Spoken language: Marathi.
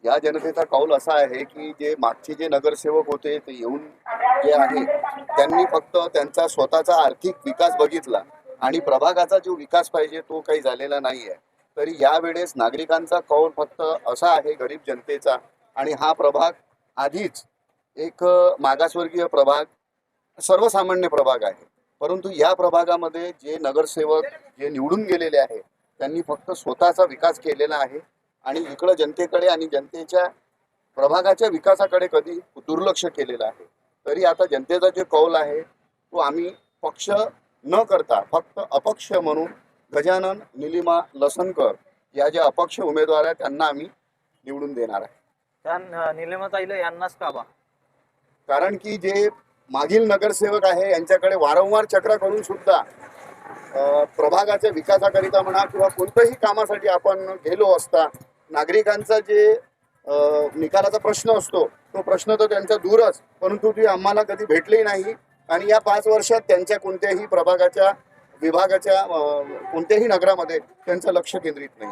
या जनतेचा कौल असा आहे की जे मागचे जे नगरसेवक होते ते येऊन जे आहे त्यांनी फक्त त्यांचा स्वतःचा आर्थिक विकास बघितला आणि प्रभागाचा जो विकास पाहिजे तो काही झालेला नाही आहे. तरी यावेळेस नागरिकांचा कौल फक्त असा आहे गरीब जनतेचा, आणि हा प्रभाग आधीच एक मागासवर्गीय प्रभाग, सर्वसामान्य प्रभाग आहे. परंतु या प्रभागामध्ये जे नगरसेवक जे निवडून गेलेले आहे त्यांनी फक्त स्वतःचा विकास केलेला आहे आणि इकडं जनतेकडे आणि जनतेच्या प्रभागाच्या विकासाकडे कधी दुर्लक्ष केलेलं आहे. तरी आता जनतेचा जे कौल आहे तो आम्ही पक्ष न करता फक्त अपक्ष म्हणून गजानन निलिमा लसनकर या ज्या अपक्ष उमेदवार आहेत त्यांना आम्ही निवडून देणार आहे. त्या निलेमाताईला यांनाच का बा? कारण की जे मागील नगरसेवक आहे यांच्याकडे वारंवार चक्र करून सुद्धा प्रभागाच्या विकासाकरिता म्हणा किंवा कोणत्याही कामासाठी आपण गेलो असता नागरिकांचा जे निकालाचा प्रश्न असतो तो प्रश्न तर त्यांचा दूरच, परंतु ती आम्हाला कधी भेटली नाही. आणि या 5 वर्षात त्यांच्या कोणत्याही प्रभागाच्या विभागाच्या कोणत्याही नगरामध्ये त्यांचं लक्ष केंद्रित नाही.